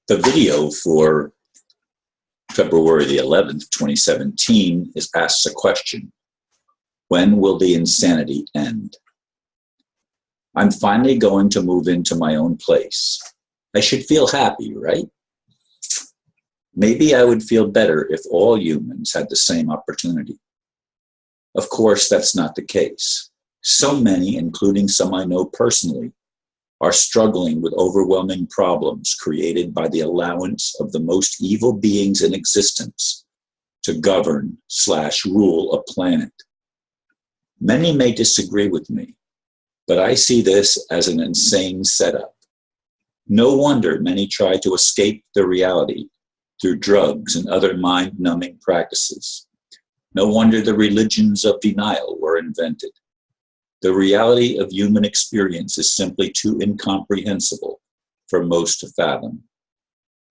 The video for February the 11th, 2017 asks a question. When will the insanity end? I'm finally going to move into my own place. I should feel happy, right? Maybe I would feel better if all humans had the same opportunity. Of course, that's not the case. So many, including some I know personally, are struggling with overwhelming problems created by the allowance of the most evil beings in existence to govern/rule a planet. Many may disagree with me, but I see this as an insane setup. No wonder many try to escape the reality through drugs and other mind-numbing practices. No wonder the religions of denial were invented. The reality of human experience is simply too incomprehensible for most to fathom.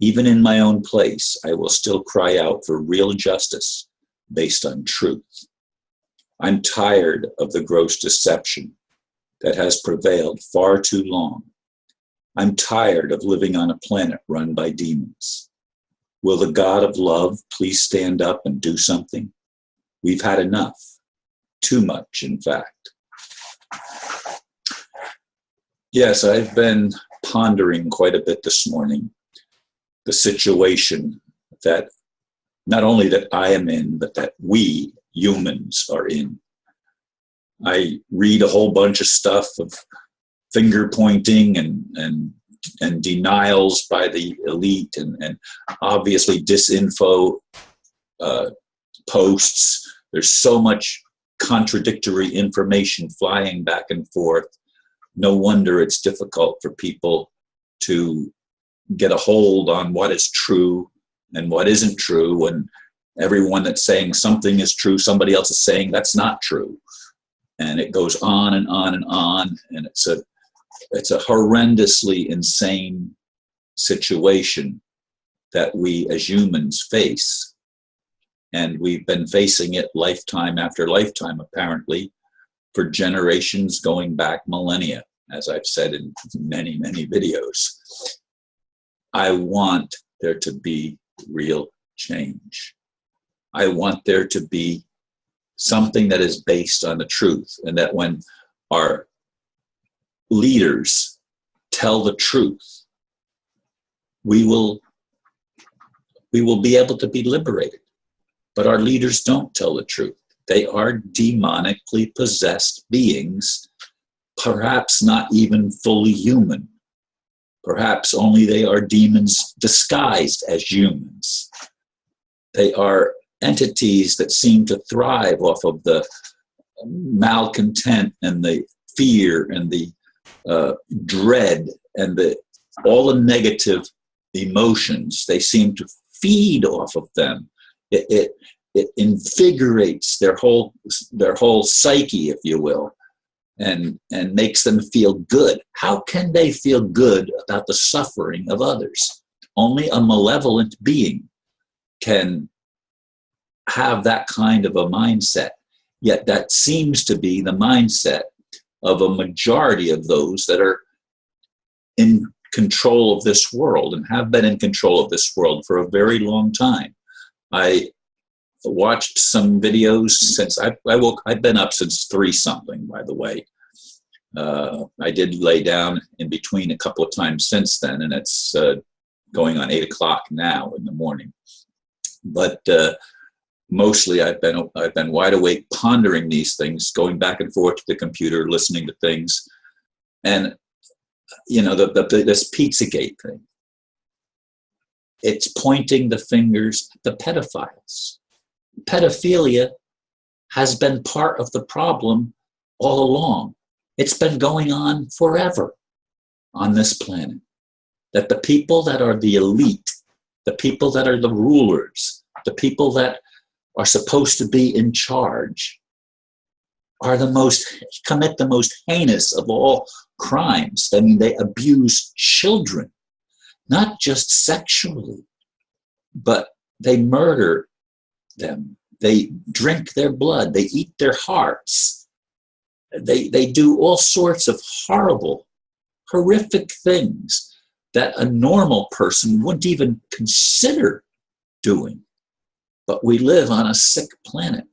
Even in my own place, I will still cry out for real justice based on truth. I'm tired of the gross deception that has prevailed far too long. I'm tired of living on a planet run by demons. Will the God of love please stand up and do something? We've had enough. Too much, in fact. Yes, I've been pondering quite a bit this morning the situation that not only that I am in, but that we humans are in. I read a whole bunch of stuff of finger pointing and denials by the elite and obviously disinfo posts. There's so much contradictory information flying back and forth. No wonder it's difficult for people to get a hold on what is true and what isn't true, when everyone that's saying something is true, somebody else is saying that's not true. And it goes on and on and on, and it's a horrendously insane situation that we as humans face. And we've been facing it lifetime after lifetime, apparently, for generations going back millennia, as I've said in many, many videos. I want there to be real change. I want there to be something that is based on the truth, and that when our leaders tell the truth, we will be able to be liberated. But our leaders don't tell the truth. They are demonically possessed beings, perhaps not even fully human. Perhaps only they are demons disguised as humans. They are entities that seem to thrive off of the malcontent and the fear and the dread and all the negative emotions. They seem to feed off of them. It invigorates their whole psyche, if you will, and makes them feel good. How can they feel good about the suffering of others? Only a malevolent being can have that kind of a mindset. Yet that seems to be the mindset of a majority of those that are in control of this world and have been in control of this world for a very long time. I watched some videos since I've been up since 3-something, by the way. I did lay down in between a couple of times since then, and it's going on 8 o'clock now in the morning. But mostly I've been wide awake pondering these things, going back and forth to the computer, listening to things. And, you know, this Pizzagate thing, it's pointing the fingers at the pedophiles. Pedophilia has been part of the problem all along. It's been going on forever on this planet. That the people that are the elite, the people that are the rulers, the people that are supposed to be in charge are commit the most heinous of all crimes. I mean, they abuse children, not just sexually, but they murder them. They drink their blood. They eat their hearts. They do all sorts of horrible, horrific things. that a normal person wouldn't even consider doing. But we live on a sick planet.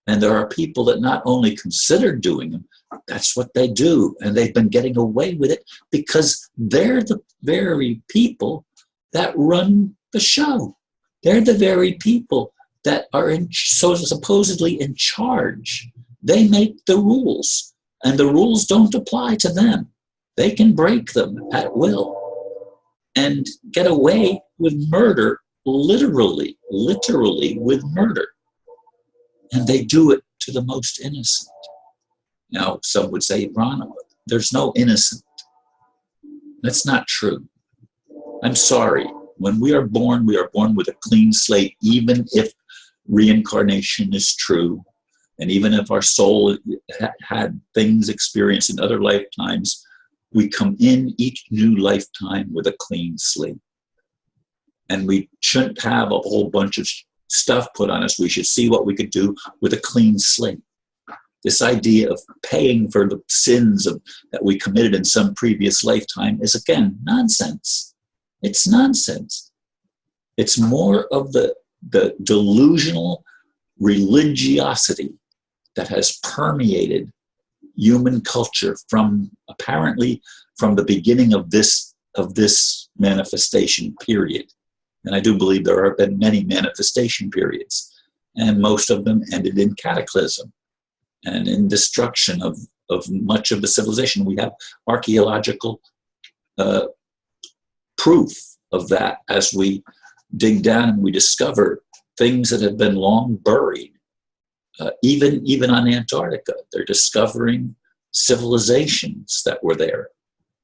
And there are people that not only consider doing them, that's what they do. And they've been getting away with it because they're the very people that run the show. They're the very people that are supposedly in charge. They make the rules, and the rules don't apply to them. They can break them at will and get away with murder, literally with murder. And they do it to the most innocent. Now, some would say, Ron, there's no innocent. That's not true. I'm sorry. When we are born with a clean slate, even if reincarnation is true, and even if our soul had things experienced in other lifetimes, we come in each new lifetime with a clean slate. And we shouldn't have a whole bunch of stuff put on us. We should see what we could do with a clean slate. This idea of paying for the sins that we committed in some previous lifetime is, again, nonsense. It's nonsense. It's more of the delusional religiosity that has permeated human culture apparently from the beginning of this manifestation period. And I do believe there have been many manifestation periods, and most of them ended in cataclysm and in destruction of much of the civilization. We have archaeological proof of that as we dig down and we discover things that have been long buried. Even on Antarctica, they're discovering civilizations that were there.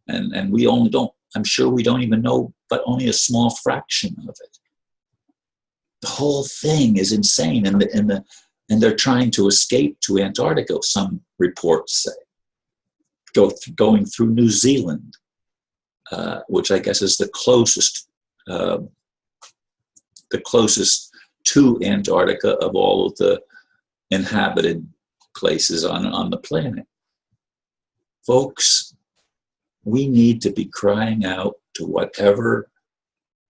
And we only don't, I'm sure we don't even know, but only a small fraction of it. The whole thing is insane. And they're trying to escape to Antarctica, some reports say. Going through New Zealand, which I guess is the closest to Antarctica of all of the inhabited places on the planet. Folks, we need to be crying out to whatever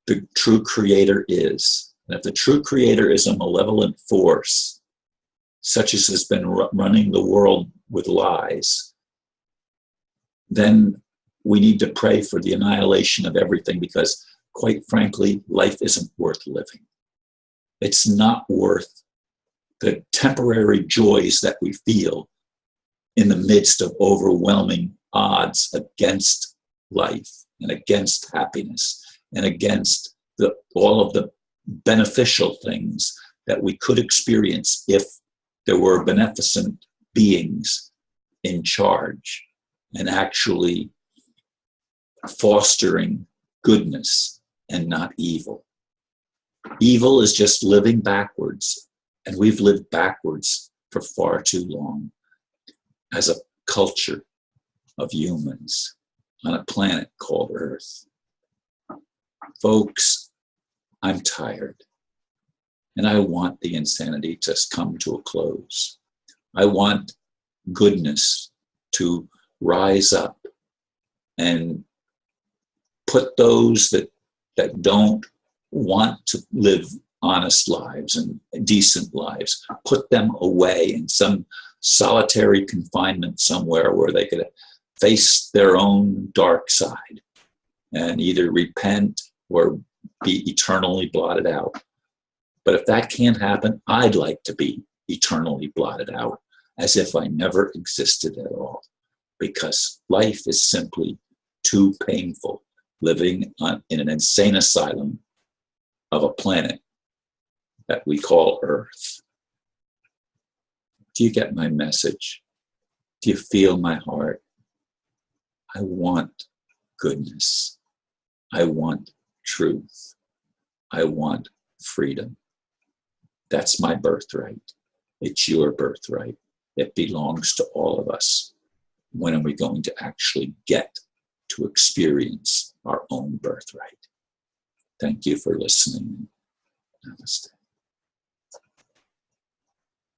the true creator is. And if the true creator is a malevolent force, such as has been running the world with lies, then we need to pray for the annihilation of everything, because quite frankly, life isn't worth living. It's not worth the temporary joys that we feel in the midst of overwhelming odds against life and against happiness and against all of the beneficial things that we could experience if there were beneficent beings in charge and actually fostering goodness and not evil. Evil is just living backwards, and we've lived backwards for far too long as a culture of humans on a planet called Earth. Folks, I'm tired, and I want the insanity to come to a close. I want goodness to rise up and put those that don't want to live honest lives and decent lives, put them away in some solitary confinement somewhere where they could face their own dark side and either repent or be eternally blotted out. But if that can't happen, I'd like to be eternally blotted out, as if I never existed at all, because life is simply too painful living in an insane asylum of a planet that we call Earth. Do you get my message? Do you feel my heart? I want goodness. I want truth. I want freedom. That's my birthright. It's your birthright. It belongs to all of us. When are we going to actually get to experience our own birthright? Thank you for listening. Namaste.